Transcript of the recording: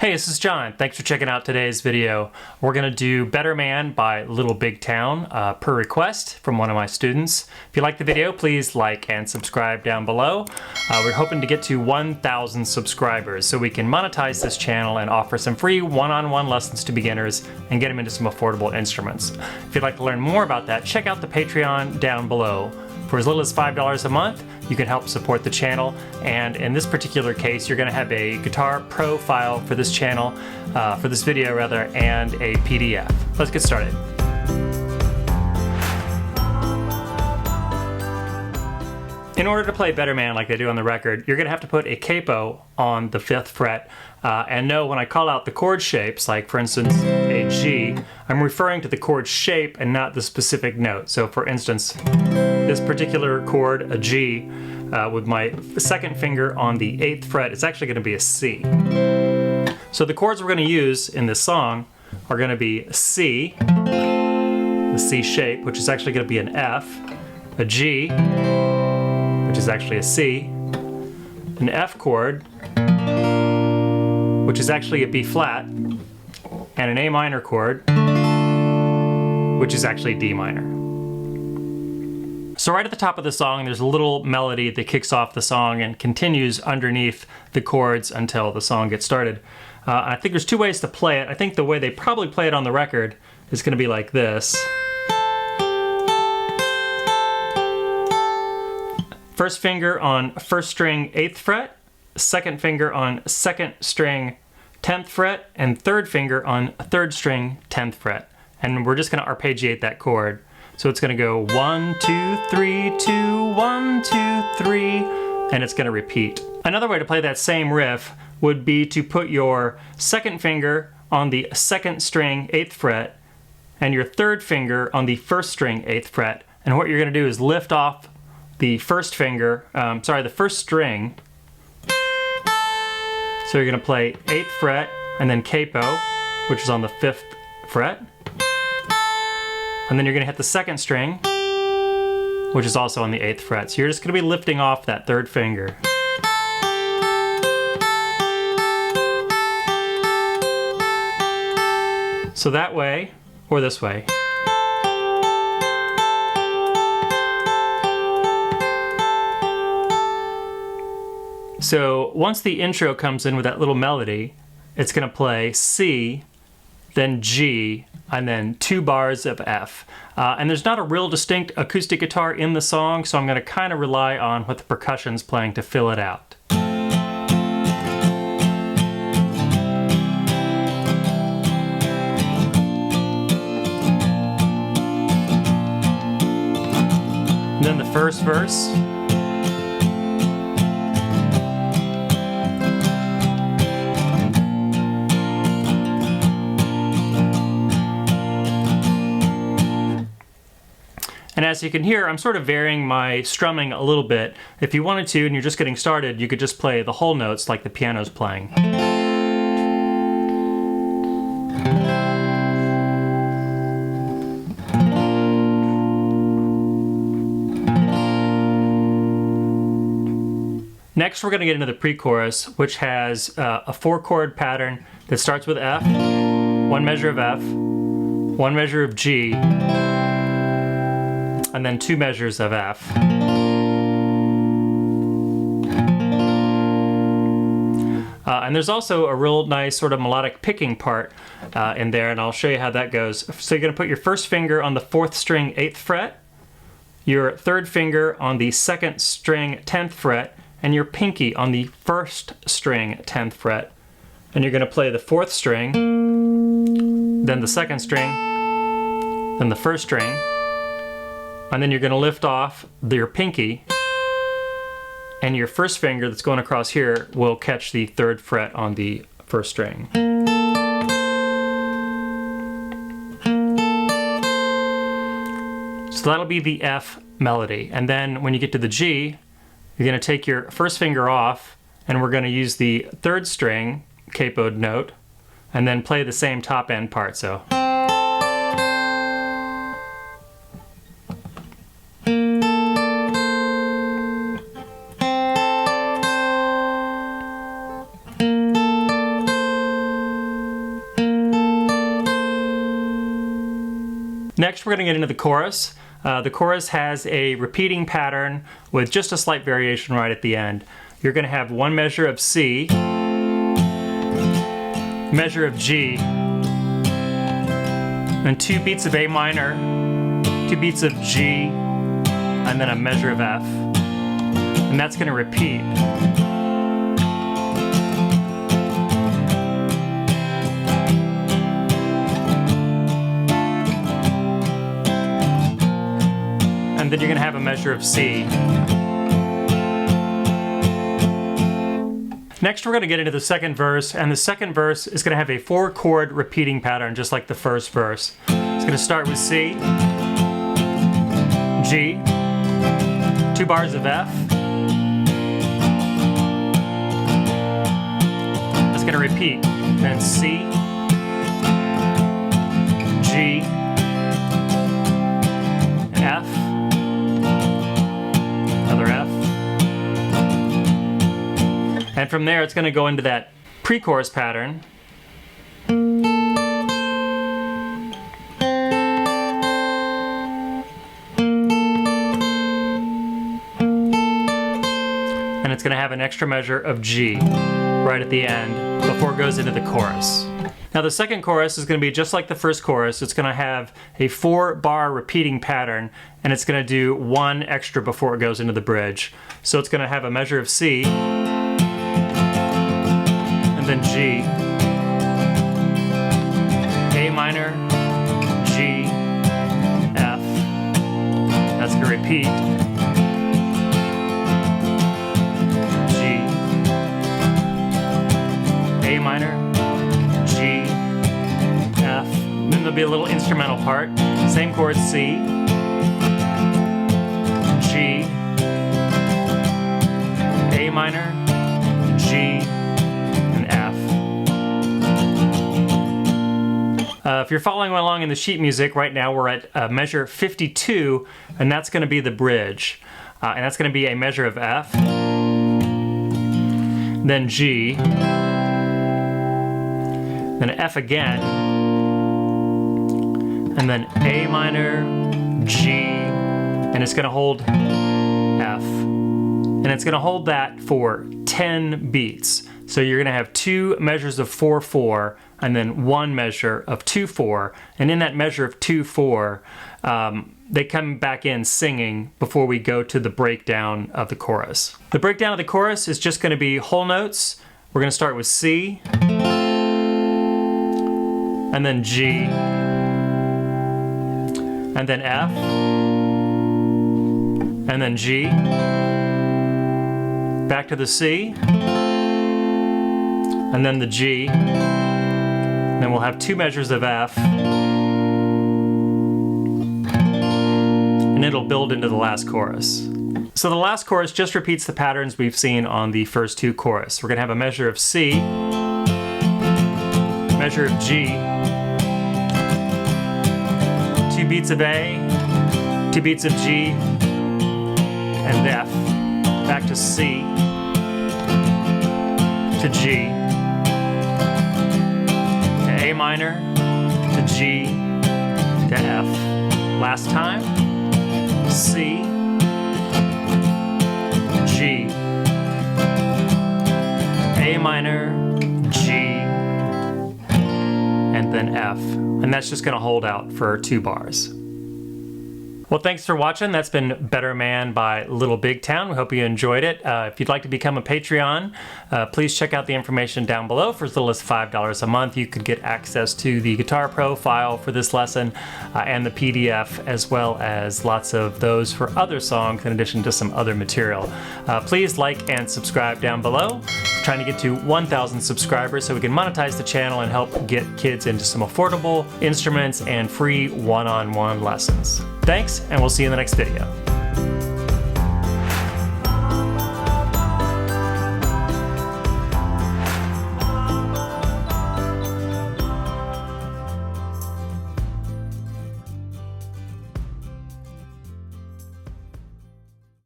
Hey, this is John. Thanks for checking out today's video. We're going to do Better Man by Little Big Town per request from one of my students. If you like the video, please like and subscribe down below. We're hoping to get to 1,000 subscribers so we can monetize this channel and offer some free one-on-one lessons to beginners and get them into some affordable instruments. If you'd like to learn more about that, check out the Patreon down below. For as little as $5 a month, you can help support the channel, and in this particular case, you're going to have a Guitar Pro file for this channel, for this video rather, and a PDF. Let's get started. In order to play Better Man like they do on the record, you're going to have to put a capo on the 5th fret and know when I call out the chord shapes, like for instance a G, I'm referring to the chord shape and not the specific note. So for instance, this particular chord, a G, with my 2nd finger on the 8th fret, it's actually going to be a C. So the chords we're going to use in this song are going to be C, the C shape, which is actually going to be an F, a G, which is actually a C, an F chord, which is actually a B flat, and an A minor chord, which is actually D minor. So right at the top of the song, there's a little melody that kicks off the song and continues underneath the chords until the song gets started. I think there's 2 ways to play it. I think the way they probably play it on the record is going to be like this. First finger on 1st string 8th fret, 2nd finger on 2nd string 10th fret, and 3rd finger on 3rd string 10th fret. And we're just going to arpeggiate that chord. So it's going to go 1, 2, 3, 2, 1, 2, 3, and it's going to repeat. Another way to play that same riff would be to put your 2nd finger on the 2nd string 8th fret and your 3rd finger on the 1st string 8th fret. And what you're going to do is lift off the 1st finger, the 1st string. So you're going to play 8th fret and then capo, which is on the 5th fret. And then you're going to hit the 2nd string, which is also on the 8th fret. So you're just going to be lifting off that 3rd finger. So that way, or this way. So once the intro comes in with that little melody, it's going to play C, then G, and then 2 bars of F. And there's not a real distinct acoustic guitar in the song, so I'm going to kind of rely on what the percussion's playing to fill it out. And then the first verse. And as you can hear, I'm sort of varying my strumming a little bit. If you wanted to, and you're just getting started, you could just play the whole notes like the piano's playing. Next, we're going to get into the pre-chorus, which has a 4-chord pattern that starts with F, 1 measure of F, 1 measure of G, and then 2 measures of F. And there's also a real nice sort of melodic picking part in there, and I'll show you how that goes. So you're going to put your 1st finger on the 4th string 8th fret, your 3rd finger on the 2nd string 10th fret, and your pinky on the 1st string 10th fret. And you're going to play the 4th string, then the 2nd string, then the 1st string, and then you're going to lift off your pinky, and your 1st finger that's going across here will catch the 3rd fret on the 1st string. So that'll be the F melody. And then when you get to the G, you're going to take your 1st finger off, and we're going to use the 3rd string capoed note, and then play the same top end part. So. Next, we're going to get into the chorus. The chorus has a repeating pattern with just a slight variation right at the end. You're going to have one measure of C, measure of G, and 2 beats of A minor, 2 beats of G, and then a measure of F. And that's going to repeat. And then you're going to have a measure of C. Next, we're going to get into the second verse, and the second verse is going to have a 4-chord repeating pattern, just like the first verse. It's going to start with C, G, 2 bars of F. It's going to repeat, then C, G, F, another F. And from there, it's going to go into that pre-chorus pattern. And it's going to have an extra measure of G right at the end before it goes into the chorus. Now the second chorus is going to be just like the first chorus. It's going to have a 4-bar repeating pattern, and it's going to do 1 extra before it goes into the bridge. So it's going to have a measure of C, and then G, A minor, G, F. That's going to repeat. G, A minor, G, F. Then there'll be a little instrumental part. Same chord, C, G, A minor, G, if you're following along in the sheet music, right now we're at measure 52, and that's going to be the bridge. And that's going to be a measure of F, then G, then F again, and then A minor, G, and it's going to hold F. And it's going to hold that for 10 beats. So you're going to have 2 measures of 4/4 and then 1 measure of 2/4. And in that measure of 2/4, they come back in singing before we go to the breakdown of the chorus. The breakdown of the chorus is just going to be whole notes. We're going to start with C, and then G, and then F, and then G, back to the C, and then the G. Then we'll have 2 measures of F, and it'll build into the last chorus. So the last chorus just repeats the patterns we've seen on the first 2 choruses. We're going to have a measure of C, measure of G, 2 beats of A, 2 beats of G, and F, back to C, to G, to A minor, to G, to F. Last time, C, G, A minor, G, and then F. And that's just going to hold out for 2 bars. Well, thanks for watching. That's been Better Man by Little Big Town. We hope you enjoyed it. If you'd like to become a Patreon, please check out the information down below. For as little as $5 a month, you could get access to the Guitar Pro file for this lesson and the PDF, as well as lots of those for other songs in addition to some other material. Please like and subscribe down below. We're trying to get to 1,000 subscribers so we can monetize the channel and help get kids into some affordable instruments and free one-on-one lessons. Thanks, and we'll see you in the next video.